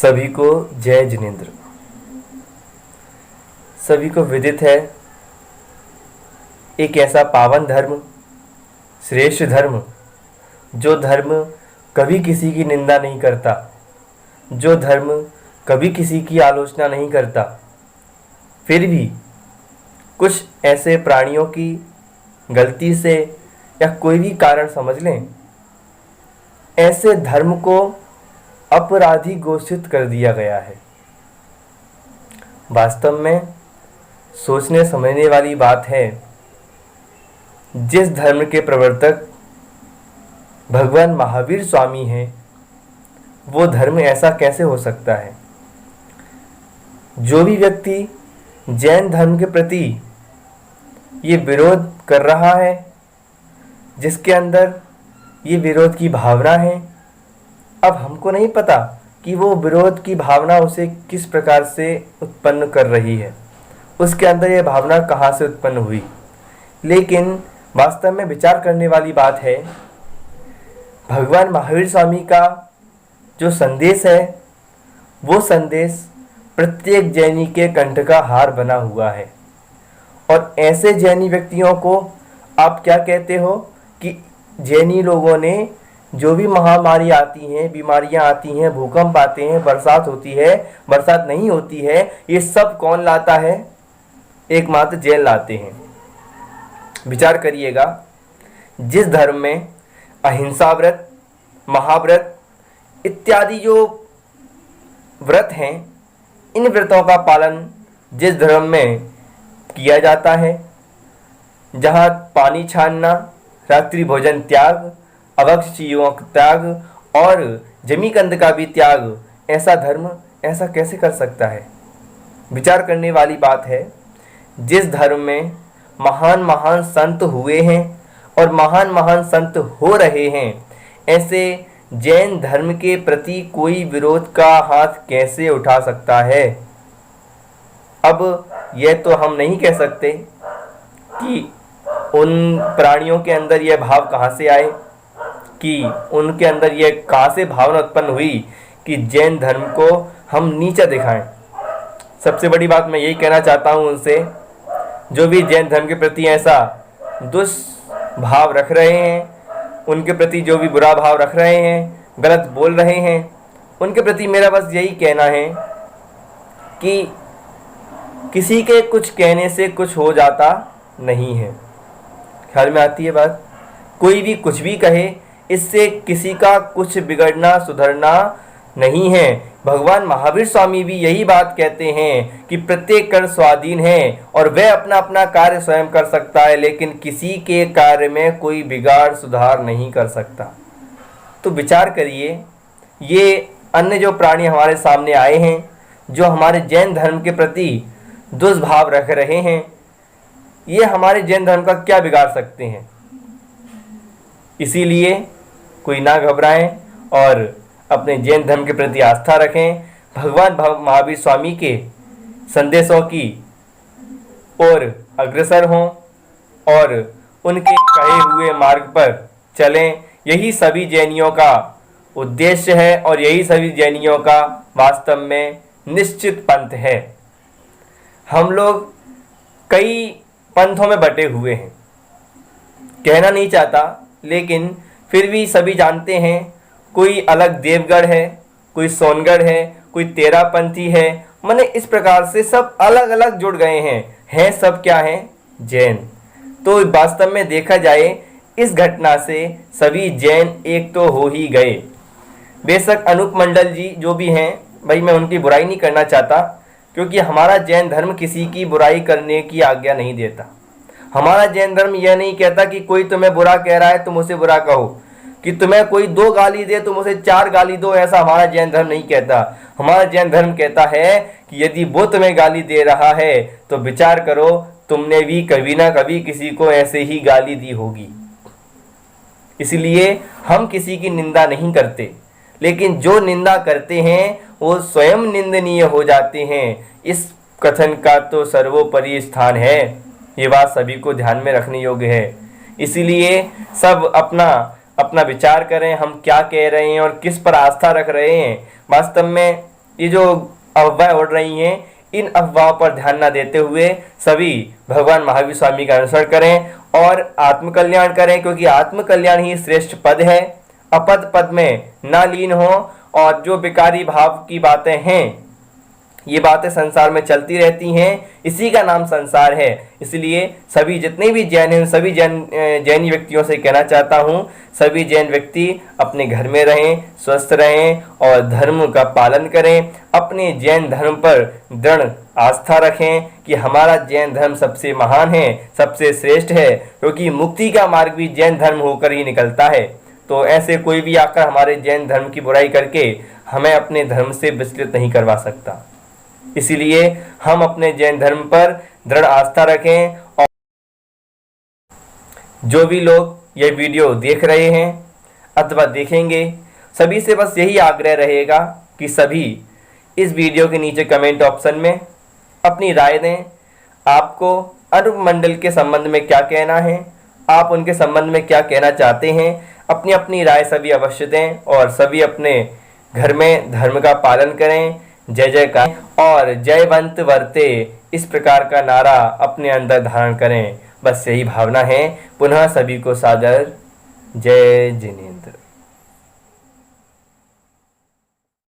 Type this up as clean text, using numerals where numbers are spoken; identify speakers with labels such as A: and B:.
A: सभी को जय जिनेन्द्र। सभी को विदित है, एक ऐसा पावन धर्म, श्रेष्ठ धर्म, जो धर्म कभी किसी की निंदा नहीं करता, जो धर्म कभी किसी की आलोचना नहीं करता, फिर भी कुछ ऐसे प्राणियों की गलती से या कोई भी कारण समझ लें, ऐसे धर्म को अपराधी घोषित कर दिया गया है। वास्तव में सोचने समझने वाली बात है, जिस धर्म के प्रवर्तक भगवान महावीर स्वामी हैं, वो धर्म ऐसा कैसे हो सकता है। जो भी व्यक्ति जैन धर्म के प्रति ये विरोध कर रहा है, जिसके अंदर ये विरोध की भावना है, अब हमको नहीं पता कि वो विरोध की भावना उसे किस प्रकार से उत्पन्न कर रही है, उसके अंदर ये भावना कहाँ से उत्पन्न हुई। लेकिन वास्तव में विचार करने वाली बात है, भगवान महावीर स्वामी का जो संदेश है, वो संदेश प्रत्येक जैनी के कंठ का हार बना हुआ है। और ऐसे जैनी व्यक्तियों को आप क्या कहते हो कि जैनी लोगों ने जो भी महामारी आती हैं, बीमारियां आती हैं, भूकंप आते हैं, बरसात होती है, बरसात नहीं होती है, ये सब कौन लाता है? एकमात्र जैन लाते हैं। विचार करिएगा, जिस धर्म में अहिंसा व्रत, महाव्रत इत्यादि जो व्रत हैं, इन व्रतों का पालन जिस धर्म में किया जाता है, जहाँ पानी छानना, रात्रि भोजन त्याग, अभक्ष्य चीज़ों का त्याग और जमीकंद का भी त्याग, ऐसा धर्म ऐसा कैसे कर सकता है? विचार करने वाली बात है। जिस धर्म में महान महान संत हुए हैं और महान महान संत हो रहे हैं, ऐसे जैन धर्म के प्रति कोई विरोध का हाथ कैसे उठा सकता है? अब यह तो हम नहीं कह सकते कि उन प्राणियों के अंदर यह भाव कहाँ से आए, कि उनके अंदर यह कहाँ से भावना उत्पन्न हुई कि जैन धर्म को हम नीचा दिखाएं। सबसे बड़ी बात मैं यही कहना चाहता हूँ उनसे, जो भी जैन धर्म के प्रति ऐसा दुष्भाव रख रहे हैं, उनके प्रति जो भी बुरा भाव रख रहे हैं, गलत बोल रहे हैं, उनके प्रति मेरा बस यही कहना है कि किसी के कुछ कहने से कुछ हो जाता नहीं है। ख्याल में आती है बात? कोई भी कुछ भी कहे, इससे किसी का कुछ बिगड़ना सुधरना नहीं है। भगवान महावीर स्वामी भी यही बात कहते हैं कि प्रत्येक कर्म स्वाधीन है और वह अपना अपना कार्य स्वयं कर सकता है, लेकिन किसी के कार्य में कोई बिगाड़ सुधार नहीं कर सकता। तो विचार करिए, ये अन्य जो प्राणी हमारे सामने आए हैं, जो हमारे जैन धर्म के प्रति दुष्भाव रख रहे हैं, ये हमारे जैन धर्म का क्या बिगाड़ सकते हैं? इसीलिए कोई ना घबराएं और अपने जैन धर्म के प्रति आस्था रखें। भगवान महावीर स्वामी के संदेशों की ओर अग्रसर हों और उनके कहे हुए मार्ग पर चलें। यही सभी जैनियों का उद्देश्य है और यही सभी जैनियों का वास्तव में निश्चित पंथ है। हम लोग कई पंथों में बटे हुए हैं, कहना नहीं चाहता, लेकिन फिर भी सभी जानते हैं। कोई अलग देवगढ़ है, कोई सोनगढ़ है, कोई तेरापंथी है, माने इस प्रकार से सब अलग अलग जुड़ गए हैं सब क्या हैं? जैन। तो वास्तव में देखा जाए, इस घटना से सभी जैन एक तो हो ही गए। बेशक अनूप मंडल जी जो भी हैं, भाई मैं उनकी बुराई नहीं करना चाहता, क्योंकि हमारा जैन धर्म किसी की बुराई करने की आज्ञा नहीं देता। हमारा जैन धर्म यह नहीं कहता कि कोई तुम्हें बुरा कह रहा है तुम उसे बुरा कहो, कि तुम्हें कोई 2 गाली दे तुम उसे 4 गाली दो, ऐसा हमारा जैन धर्म नहीं कहता। हमारा जैन धर्म कहता है कि यदि वो तुम्हें गाली दे रहा है तो विचार करो, तुमने भी कभी ना कभी किसी को ऐसे ही गाली दी होगी। इसलिए हम किसी की निंदा नहीं करते, लेकिन जो निंदा करते हैं वो स्वयं निंदनीय हो जाते हैं। इस कथन का तो सर्वोपरि स्थान है। ये बात सभी को ध्यान में रखने योग्य है। इसीलिए सब अपना अपना विचार करें, हम क्या कह रहे हैं और किस पर आस्था रख रहे हैं। वास्तव में ये जो अफवाहें उड़ रही हैं, इन अफवाहों पर ध्यान न देते हुए सभी भगवान महावीर स्वामी का अनुसरण करें और आत्मकल्याण करें, क्योंकि आत्मकल्याण ही श्रेष्ठ पद है। अपद पद में ना लीन हो, और जो बेकारी भाव की बातें हैं, ये बातें संसार में चलती रहती हैं, इसी का नाम संसार है। इसलिए सभी जितने भी जैन हैं, सभी जैन व्यक्तियों से कहना चाहता हूँ, सभी जैन व्यक्ति अपने घर में रहें, स्वस्थ रहें और धर्म का पालन करें। अपने जैन धर्म पर दृढ़ आस्था रखें कि हमारा जैन धर्म सबसे महान है, सबसे श्रेष्ठ है, क्योंकि मुक्ति का मार्ग भी जैन धर्म होकर ही निकलता है। तो ऐसे कोई भी आकर हमारे जैन धर्म की बुराई करके हमें अपने धर्म से विचलित नहीं करवा सकता। इसीलिए हम अपने जैन धर्म पर दृढ़ आस्था रखें। और जो भी लोग ये वीडियो देख रहे हैं अथवा देखेंगे, सभी से बस यही आग्रह रहेगा कि सभी इस वीडियो के नीचे कमेंट ऑप्शन में अपनी राय दें। आपको अनूप मंडल के संबंध में क्या कहना है, आप उनके संबंध में क्या कहना चाहते हैं, अपनी अपनी राय सभी अवश्य दें और सभी अपने घर में धर्म का पालन करें। जय जयकार और जयवंत वर्ते, इस प्रकार का नारा अपने अंदर धारण करें। बस यही भावना है। पुनः सभी को सादर जय जिनेन्द्र।